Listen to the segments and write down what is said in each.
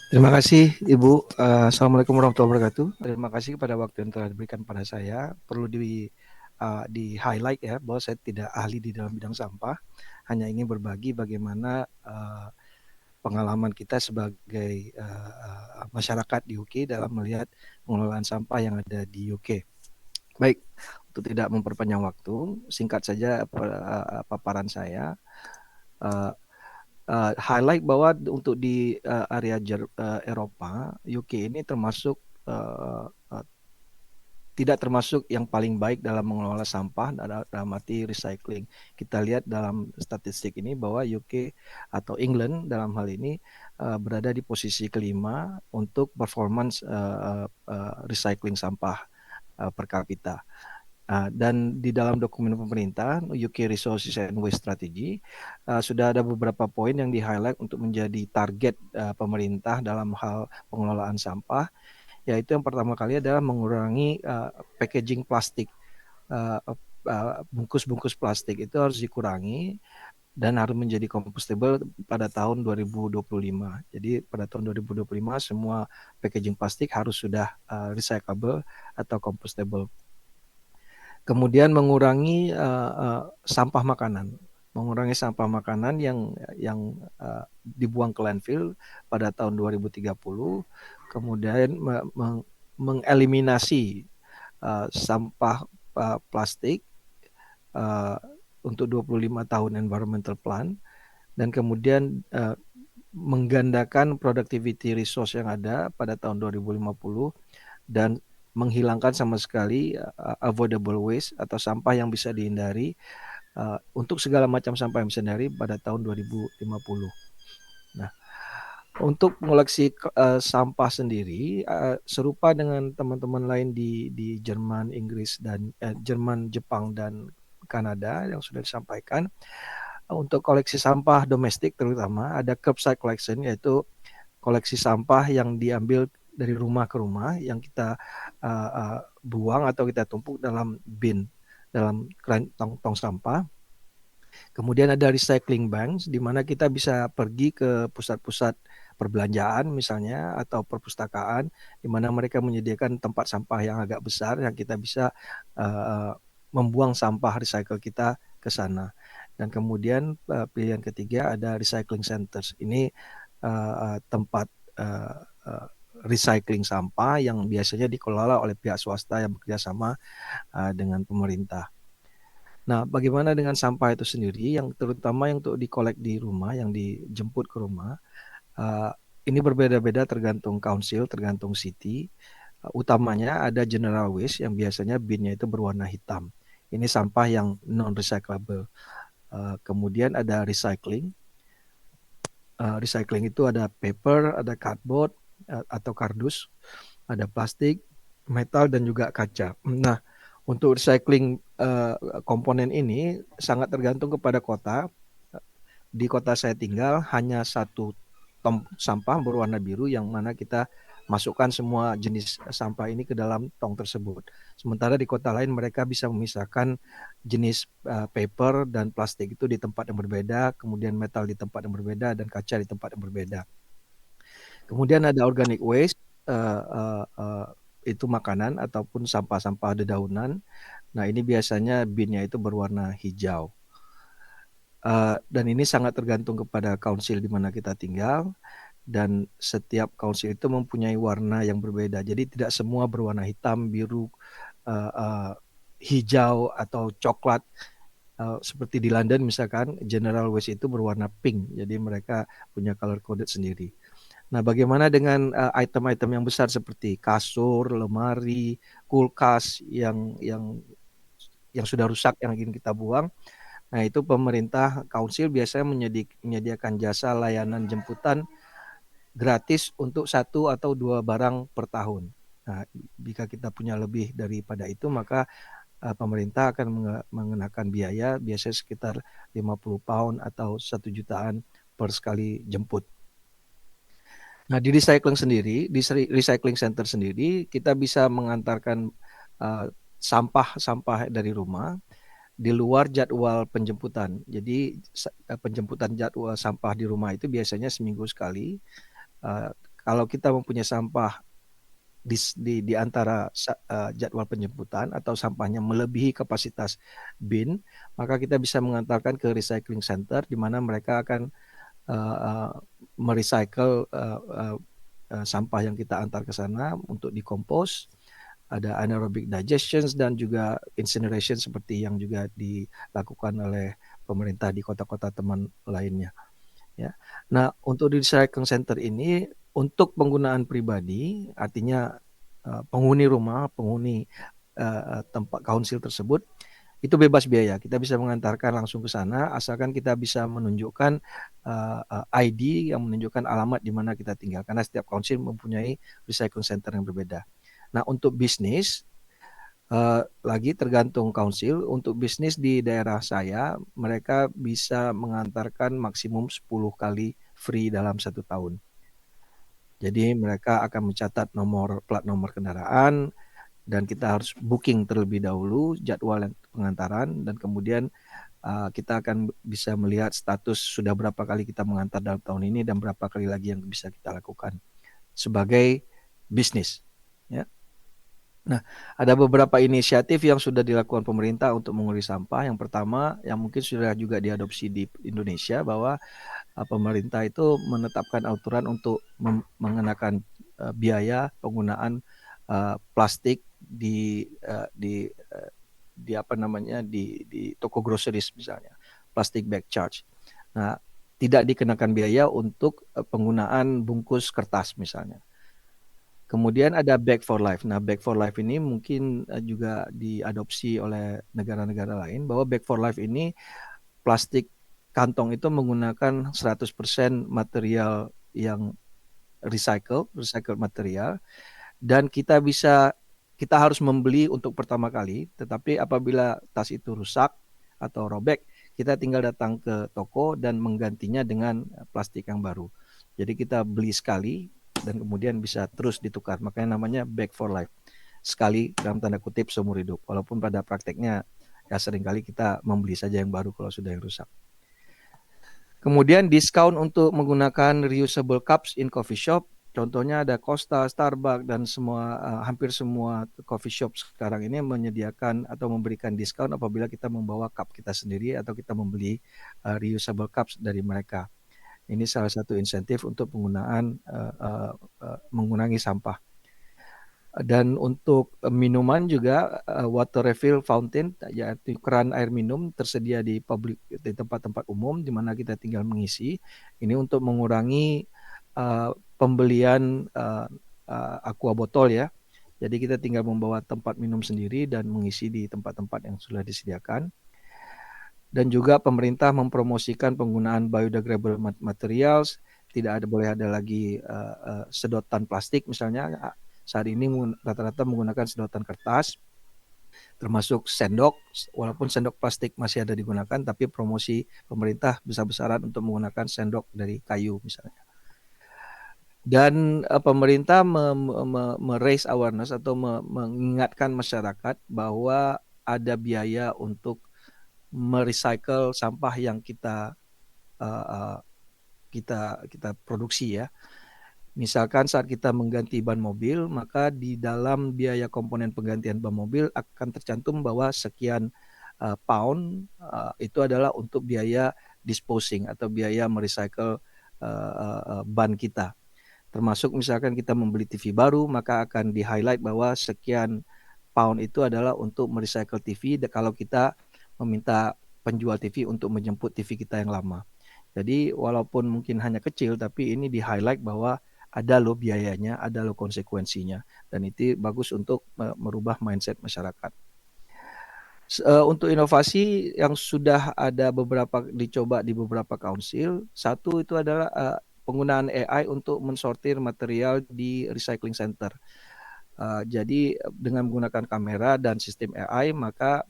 Terima kasih Ibu. Assalamualaikum warahmatullahi wabarakatuh. Terima kasih kepada waktu yang telah diberikan pada saya. Perlu di highlight ya bahwa saya tidak ahli di dalam bidang sampah. Hanya ingin berbagi bagaimana pengalaman kita sebagai masyarakat di UK dalam melihat pengelolaan sampah yang ada di UK. Baik, untuk tidak memperpanjang waktu, singkat saja paparan saya. Uh, Highlight bahwa untuk di area Eropa, UK ini termasuk uh, uh, tidak termasuk yang paling baik dalam mengelola sampah dalam arti recycling. Kita lihat dalam statistik ini bahwa UK atau England dalam hal ini berada di posisi kelima untuk performance recycling sampah per kapita. Dan di dalam dokumen pemerintah UK Resources and Waste Strategy sudah ada beberapa poin yang di-highlight untuk menjadi target pemerintah dalam hal pengelolaan sampah, yaitu yang pertama kali adalah mengurangi packaging plastik. Bungkus-bungkus plastik itu harus dikurangi dan harus menjadi compostable pada tahun 2025. Jadi pada tahun 2025 semua packaging plastik harus sudah recyclable atau compostable. Kemudian mengurangi sampah makanan yang dibuang ke landfill pada tahun 2030. Kemudian mengeliminasi sampah plastik uh, untuk 25 tahun environmental plan, dan kemudian menggandakan productivity resource yang ada pada tahun 2050 dan menghilangkan sama sekali avoidable waste atau sampah yang bisa dihindari, untuk segala macam sampah yang bisa dihindari pada tahun 2050. Nah, untuk mengoleksi sampah sendiri serupa dengan teman-teman lain di Jerman, Inggris dan Jerman, Jepang dan Kanada yang sudah disampaikan. Untuk koleksi sampah domestik terutama ada curbside collection, yaitu koleksi sampah yang diambil dari rumah ke rumah yang kita buang atau kita tumpuk dalam bin, dalam tong sampah. Kemudian ada recycling banks di mana kita bisa pergi ke pusat-pusat perbelanjaan misalnya atau perpustakaan di mana mereka menyediakan tempat sampah yang agak besar yang kita bisa membuang sampah recycle kita ke sana. Dan kemudian pilihan ketiga ada recycling centers. Ini tempat uh, uh, recycling sampah yang biasanya dikelola oleh pihak swasta yang bekerja sama dengan pemerintah. Nah, bagaimana dengan sampah itu sendiri yang terutama yang untuk dikolek di rumah, yang dijemput ke rumah, uh, ini berbeda-beda tergantung council, tergantung city. Utamanya ada general waste yang biasanya binnya itu berwarna hitam. Ini sampah yang non recyclable. Kemudian ada recycling. Recycling itu ada paper, ada cardboard atau kardus, ada plastik, metal dan juga kaca. Nah, untuk recycling komponen ini sangat tergantung kepada kota. Di kota saya tinggal hanya satu tong sampah berwarna biru yang mana kita masukkan semua jenis sampah ini ke dalam tong tersebut. Sementara di kota lain mereka bisa memisahkan jenis paper dan plastik itu di tempat yang berbeda, kemudian metal di tempat yang berbeda dan kaca di tempat yang berbeda. Kemudian ada organic waste, uh, uh, uh, itu makanan ataupun sampah-sampah dedaunan. Nah, ini biasanya binnya itu berwarna hijau. Dan ini sangat tergantung kepada council di mana kita tinggal, dan setiap council itu mempunyai warna yang berbeda. Jadi tidak semua berwarna hitam, biru, uh, uh, hijau atau coklat. Seperti di London misalkan, General Waste itu berwarna pink. Jadi mereka punya color coded sendiri. Nah, bagaimana dengan item-item yang besar seperti kasur, lemari, kulkas yang sudah rusak yang ingin kita buang? Nah, itu pemerintah council biasanya menyediakan jasa layanan jemputan gratis untuk satu atau dua barang per tahun. Nah, jika kita punya lebih daripada itu, maka pemerintah akan mengenakan biaya biasanya sekitar 50 pound atau 1 jutaan per sekali jemput. Nah, di recycling center sendiri, kita bisa mengantarkan sampah-sampah dari rumah di luar jadwal penjemputan. Jadi penjemputan jadwal sampah di rumah itu biasanya seminggu sekali. kalau kita mempunyai sampah di antara jadwal penjemputan atau sampahnya melebihi kapasitas bin, maka kita bisa mengantarkan ke recycling center di mana mereka akan merecycle sampah yang kita antar ke sana untuk dikompos. Ada anaerobic digestion dan juga incineration seperti yang juga dilakukan oleh pemerintah di kota-kota teman lainnya. Ya. Nah, untuk di recycling center ini untuk penggunaan pribadi, artinya penghuni rumah, penghuni tempat council tersebut, itu bebas biaya. Kita bisa mengantarkan langsung ke sana, asalkan kita bisa menunjukkan ID yang menunjukkan alamat di mana kita tinggal. Karena setiap council mempunyai recycling center yang berbeda. Nah, untuk bisnis, lagi tergantung council. Untuk bisnis di daerah saya, mereka bisa mengantarkan maksimum 10 kali free dalam 1 tahun. Jadi mereka akan mencatat plat nomor kendaraan, dan kita harus booking terlebih dahulu jadwal pengantaran, dan kemudian kita akan bisa melihat status sudah berapa kali kita mengantar dalam tahun ini dan berapa kali lagi yang bisa kita lakukan sebagai bisnis. Ya. Nah, ada beberapa inisiatif yang sudah dilakukan pemerintah untuk mengurangi sampah. Yang pertama, yang mungkin sudah juga diadopsi di Indonesia, bahwa pemerintah itu menetapkan aturan untuk mengenakan biaya penggunaan plastik di toko groceries misalnya, plastic bag charge. Nah, tidak dikenakan biaya untuk penggunaan bungkus kertas misalnya. Kemudian ada Bag for Life. Nah, Bag for Life ini mungkin juga diadopsi oleh negara-negara lain, bahwa Bag for Life ini plastik kantong itu menggunakan 100% material yang recycle material, dan kita harus membeli untuk pertama kali, tetapi apabila tas itu rusak atau robek, kita tinggal datang ke toko dan menggantinya dengan plastik yang baru. Jadi kita beli sekali dan kemudian bisa terus ditukar. Makanya namanya Bag for Life. Sekali dalam tanda kutip seumur hidup. Walaupun pada prakteknya ya seringkali kita membeli saja yang baru kalau sudah yang rusak. Kemudian diskon untuk menggunakan reusable cups in coffee shop. Contohnya ada Costa, Starbucks, dan hampir semua coffee shop sekarang ini menyediakan atau memberikan diskon apabila kita membawa cup kita sendiri atau kita membeli reusable cups dari mereka. Ini salah satu insentif untuk penggunaan mengurangi sampah. Dan untuk minuman juga water refill fountain, yaitu keran air minum tersedia di tempat-tempat umum di mana kita tinggal mengisi. Ini untuk mengurangi pembelian aqua botol ya. Jadi kita tinggal membawa tempat minum sendiri dan mengisi di tempat-tempat yang sudah disediakan. Dan juga pemerintah mempromosikan penggunaan biodegradable materials. Tidak boleh ada lagi sedotan plastik misalnya. Saat ini rata-rata menggunakan sedotan kertas, termasuk sendok, walaupun sendok plastik masih ada digunakan, tapi promosi pemerintah besar-besaran untuk menggunakan sendok dari kayu misalnya. Dan pemerintah raise awareness atau mengingatkan masyarakat bahwa ada biaya untuk merecycle sampah yang kita produksi ya. Misalkan saat kita mengganti ban mobil, maka di dalam biaya komponen penggantian ban mobil akan tercantum bahwa sekian pound itu adalah untuk biaya disposing atau biaya merecycle ban kita. Termasuk misalkan kita membeli TV baru, maka akan di-highlight bahwa sekian pound itu adalah untuk merecycle TV kalau kita meminta penjual TV untuk menjemput TV kita yang lama. Jadi walaupun mungkin hanya kecil, tapi ini di-highlight bahwa ada loh biayanya, ada loh konsekuensinya, dan itu bagus untuk merubah mindset masyarakat. Untuk inovasi yang sudah ada dicoba di beberapa council, satu itu adalah penggunaan AI untuk mensortir material di recycling center. Jadi dengan menggunakan kamera dan sistem AI, maka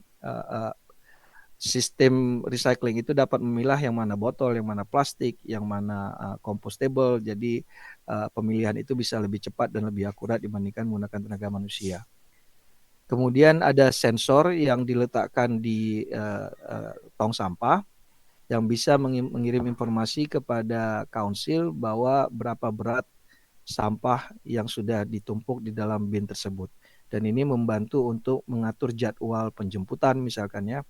sistem recycling itu dapat memilah yang mana botol, yang mana plastik, yang mana compostable. Jadi pemilihan itu bisa lebih cepat dan lebih akurat dibandingkan menggunakan tenaga manusia. Kemudian ada sensor yang diletakkan di tong sampah yang bisa mengirim informasi kepada council bahwa berapa berat sampah yang sudah ditumpuk di dalam bin tersebut. Dan ini membantu untuk mengatur jadwal penjemputan misalkan ya,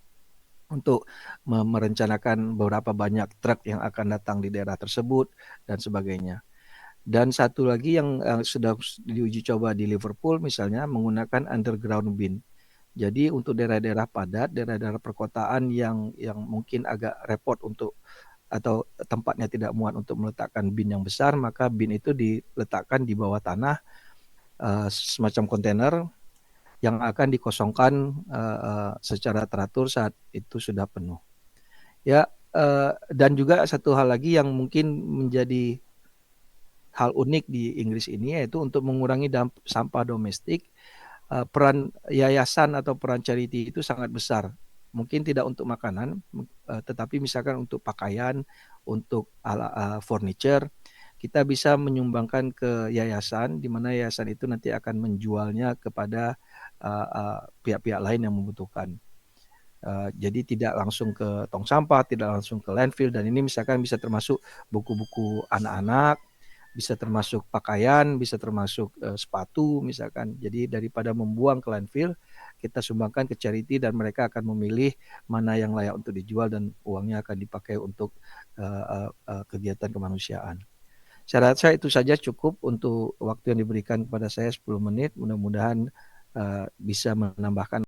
untuk merencanakan berapa banyak truk yang akan datang di daerah tersebut dan sebagainya. Dan satu lagi yang sudah diuji coba di Liverpool misalnya menggunakan underground bin. Jadi untuk daerah-daerah padat, daerah-daerah perkotaan yang mungkin agak repot untuk atau tempatnya tidak muat untuk meletakkan bin yang besar, maka bin itu diletakkan di bawah tanah, semacam kontainer yang akan dikosongkan secara teratur saat itu sudah penuh. Ya, dan juga satu hal lagi yang mungkin menjadi hal unik di Inggris ini yaitu untuk mengurangi sampah domestik, peran yayasan atau peran charity itu sangat besar. Mungkin tidak untuk makanan, tetapi misalkan untuk pakaian, untuk furniture, kita bisa menyumbangkan ke yayasan, di mana yayasan itu nanti akan menjualnya kepada pihak-pihak lain yang membutuhkan. Jadi tidak langsung ke tong sampah, tidak langsung ke landfill, dan ini misalkan bisa termasuk buku-buku anak-anak, bisa termasuk pakaian, bisa termasuk sepatu misalkan. Jadi daripada membuang ke landfill, kita sumbangkan ke charity dan mereka akan memilih mana yang layak untuk dijual dan uangnya akan dipakai untuk kegiatan kemanusiaan. Saya rasa itu saja cukup untuk waktu yang diberikan kepada saya 10 menit. Mudah-mudahan bisa menambahkan